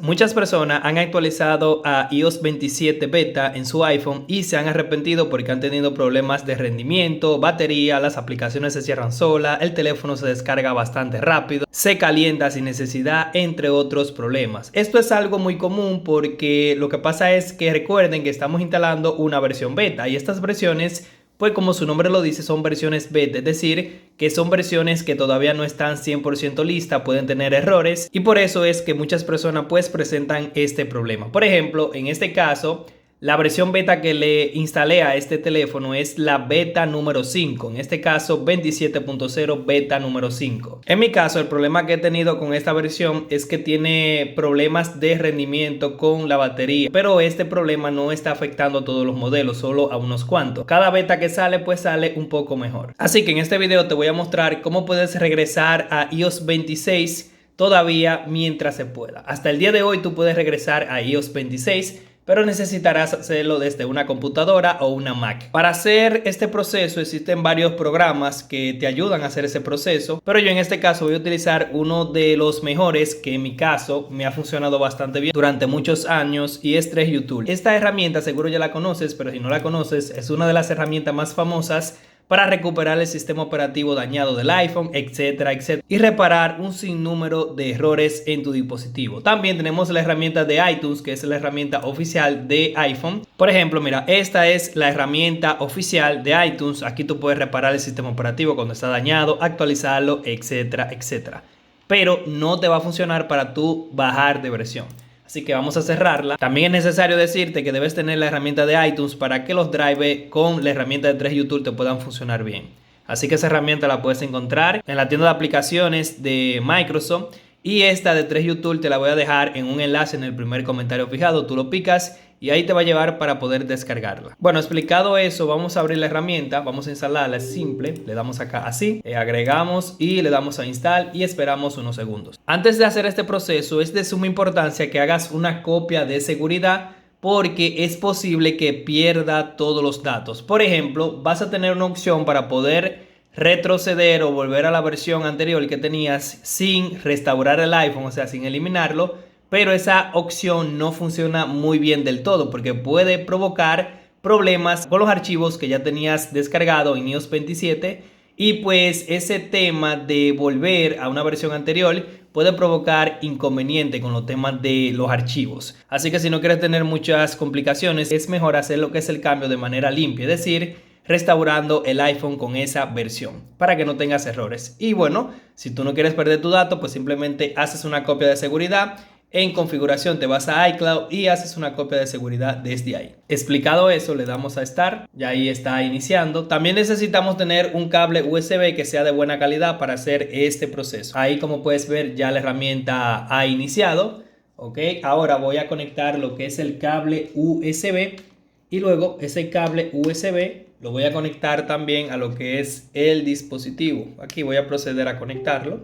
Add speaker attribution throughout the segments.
Speaker 1: Muchas personas han actualizado a iOS 27 beta en su iPhone y se han arrepentido porque han tenido problemas de rendimiento, batería, las aplicaciones se cierran solas, el teléfono se descarga bastante rápido, se calienta sin necesidad, entre otros problemas. Esto es algo muy común porque lo que pasa es que recuerden que estamos instalando una versión beta y estas versiones, pues como su nombre lo dice, son versiones beta, es decir, que son versiones que todavía no están 100% listas, pueden tener errores y por eso es que muchas personas pues presentan este problema. Por ejemplo, en este caso, la versión beta que le instalé a este teléfono es la beta número 5, en este caso 27.0 beta número 5. En mi caso, el problema que he tenido con esta versión es que tiene problemas de rendimiento con la batería, pero este problema no está afectando a todos los modelos, solo a unos cuantos. Cada beta que sale pues sale un poco mejor. Así que en este video te voy a mostrar cómo puedes regresar a iOS 26 todavía mientras se pueda. Hasta el día de hoy tú puedes regresar a iOS 26, pero necesitarás hacerlo desde una computadora o una Mac. Para hacer este proceso existen varios programas que te ayudan a hacer ese proceso, pero yo en este caso voy a utilizar uno de los mejores que en mi caso me ha funcionado bastante bien durante muchos años y es 3U. Esta herramienta seguro ya la conoces, pero si no la conoces es una de las herramientas más famosas para recuperar el sistema operativo dañado del iPhone, etcétera, etcétera, y reparar un sinnúmero de errores en tu dispositivo. También tenemos la herramienta de iTunes, que es la herramienta oficial de iPhone. Por ejemplo, mira, esta es la herramienta oficial de iTunes. Aquí tú puedes reparar el sistema operativo cuando está dañado, actualizarlo, etcétera, etcétera. Pero no te va a funcionar para tú bajar de versión. Así que vamos a cerrarla. También es necesario decirte que debes tener la herramienta de iTunes para que los drivers con la herramienta de 3U te puedan funcionar bien. Así que esa herramienta la puedes encontrar en la tienda de aplicaciones de Microsoft. Y esta de 3U te la voy a dejar en un enlace en el primer comentario fijado. Tú lo picas y ahí te va a llevar para poder descargarla. Bueno, explicado eso, vamos a abrir la herramienta, vamos a instalarla, es simple, le damos acá así, agregamos y le damos a install y esperamos unos segundos. Antes de hacer este proceso es de suma importancia que hagas una copia de seguridad porque es posible que pierda todos los datos. Por ejemplo, vas a tener una opción para poder retroceder o volver a la versión anterior que tenías sin restaurar el iPhone, o sea, sin eliminarlo. Pero esa opción no funciona muy bien del todo porque puede provocar problemas con los archivos que ya tenías descargado en iOS 27 y pues ese tema de volver a una versión anterior puede provocar inconveniente con los temas de los archivos. Así que si no quieres tener muchas complicaciones, es mejor hacer lo que es el cambio de manera limpia, es decir, restaurando el iPhone con esa versión para que no tengas errores. Y bueno, si tú no quieres perder tu dato, pues simplemente haces una copia de seguridad. En configuración te vas a iCloud y haces una copia de seguridad desde ahí. Explicado eso, le damos a Start y ahí está iniciando. También necesitamos tener un cable USB que sea de buena calidad para hacer este proceso. Ahí, como puedes ver, ya la herramienta ha iniciado. Ok, ahora voy a conectar lo que es el cable USB y luego ese cable USB lo voy a conectar también a lo que es el dispositivo. Aquí voy a proceder a conectarlo.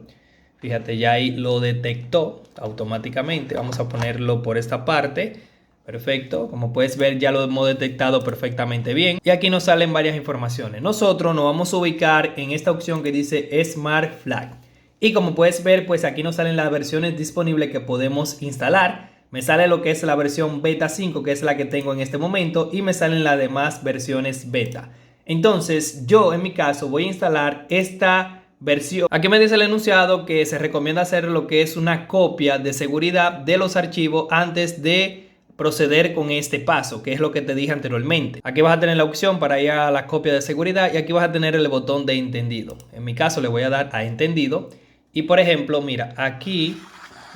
Speaker 1: Fíjate, ya ahí lo detectó automáticamente. Vamos a ponerlo por esta parte. Perfecto. Como puedes ver, ya lo hemos detectado perfectamente bien. Y aquí nos salen varias informaciones. Nosotros nos vamos a ubicar en esta opción que dice Smart Flag. Y como puedes ver, pues aquí nos salen las versiones disponibles que podemos instalar. Me sale lo que es la versión beta 5, que es la que tengo en este momento. Y me salen las demás versiones beta. Entonces, yo en mi caso voy a instalar esta versión. Aquí me dice el enunciado que se recomienda hacer lo que es una copia de seguridad de los archivos antes de proceder con este paso, que es lo que te dije anteriormente. Aquí vas a tener la opción para ir a la copia de seguridad y aquí vas a tener el botón de entendido. En mi caso le voy a dar a entendido y por ejemplo, mira, aquí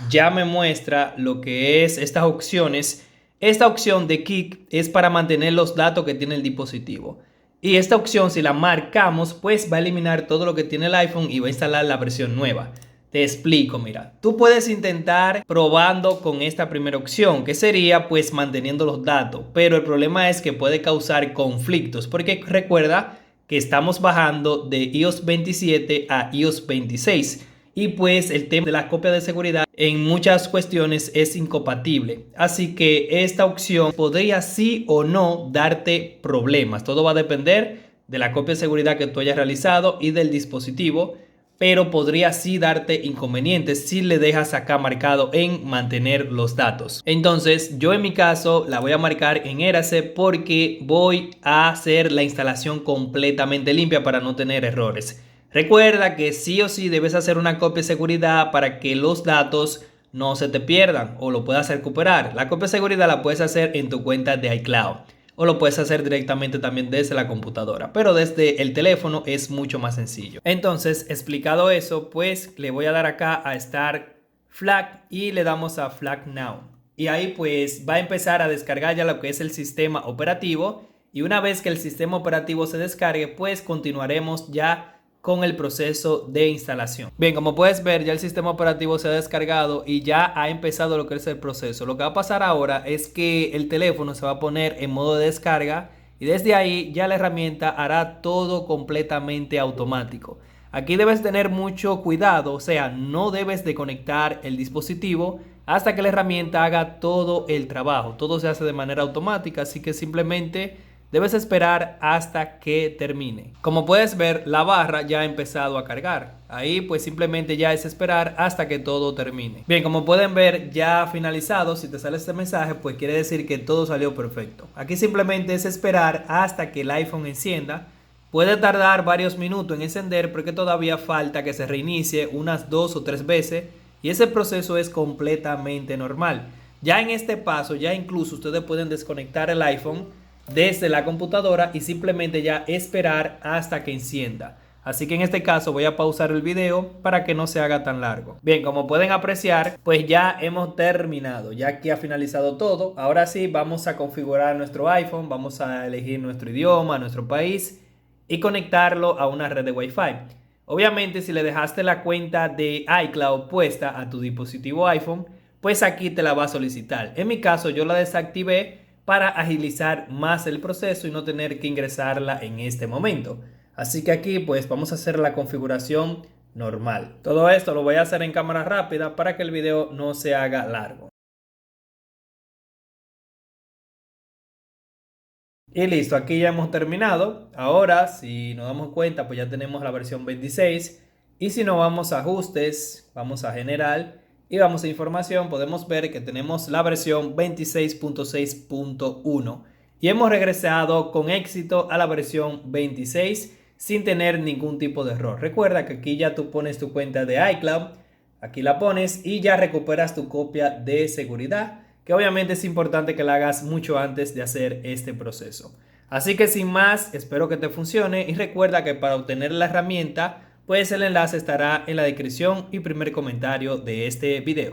Speaker 1: ya me muestra lo que es estas opciones. Esta opción de Keep es para mantener los datos que tiene el dispositivo. Y esta opción, si la marcamos, pues va a eliminar todo lo que tiene el iPhone y va a instalar la versión nueva. Te explico, mira. Tú puedes intentar probando con esta primera opción, que sería pues manteniendo los datos. Pero el problema es que puede causar conflictos, porque recuerda que estamos bajando de iOS 27 a iOS 26. Y pues el tema de la copia de seguridad en muchas cuestiones es incompatible. Así que esta opción podría sí o no darte problemas. Todo va a depender de la copia de seguridad que tú hayas realizado y del dispositivo. pero podría sí darte inconvenientes si le dejas acá marcado en mantener los datos. Entonces yo en mi caso la voy a marcar en Érase porque voy a hacer la instalación completamente limpia para no tener errores. Recuerda que sí o sí debes hacer una copia de seguridad para que los datos no se te pierdan o lo puedas recuperar. La copia de seguridad la puedes hacer en tu cuenta de iCloud o lo puedes hacer directamente también desde la computadora, pero desde el teléfono es mucho más sencillo. Entonces, explicado eso, pues le voy a dar acá a Start Flag y le damos a Flag Now. Y ahí pues va a empezar a descargar ya lo que es el sistema operativo, y una vez que el sistema operativo se descargue, pues continuaremos ya con el proceso de instalación. Bien, como puedes ver, ya el sistema operativo se ha descargado y ya ha empezado lo que es el proceso. Lo que va a pasar ahora es que el teléfono se va a poner en modo de descarga y desde ahí ya la herramienta hará todo completamente automático. Aquí debes tener mucho cuidado, o sea, no debes de conectar el dispositivo hasta que la herramienta haga todo el trabajo. Todo se hace de manera automática, así que simplemente debes esperar hasta que termine. Como puedes ver, la barra ya ha empezado a cargar. Ahí pues simplemente ya es esperar hasta que todo termine. Bien, como pueden ver, ya ha finalizado. Si te sale este mensaje, pues quiere decir que todo salió perfecto. Aquí simplemente es esperar hasta que el iPhone encienda. Puede tardar varios minutos en encender porque todavía falta que se reinicie unas 2 o 3 veces. Y ese proceso es completamente normal. Ya en este paso, ya incluso ustedes pueden desconectar el iPhone desde la computadora y simplemente ya esperar hasta que encienda. Así que en este caso voy a pausar el video para que no se haga tan largo. Bien, como pueden apreciar, pues ya hemos terminado, ya que ha finalizado todo. Ahora sí, vamos a configurar nuestro iPhone, vamos a elegir nuestro idioma, nuestro país y conectarlo a una red de Wi-Fi. Obviamente, si le dejaste la cuenta de iCloud puesta a tu dispositivo iPhone, pues aquí te la va a solicitar. En mi caso, yo la desactivé para agilizar más el proceso y no tener que ingresarla en este momento. Así que aquí pues vamos a hacer la configuración normal. Todo esto lo voy a hacer en cámara rápida para que el video no se haga largo. Y listo, aquí ya hemos terminado. Ahora, si nos damos cuenta, pues ya tenemos la versión 26. Y si nos vamos a ajustes, vamos a general y vamos a información, podemos ver que tenemos la versión 26.6.1 y hemos regresado con éxito a la versión 26 sin tener ningún tipo de error. Recuerda que aquí ya tú pones tu cuenta de iCloud, aquí la pones y ya recuperas tu copia de seguridad, que obviamente es importante que la hagas mucho antes de hacer este proceso. Así que sin más, espero que te funcione y recuerda que para obtener la herramienta, pues el enlace estará en la descripción y primer comentario de este video.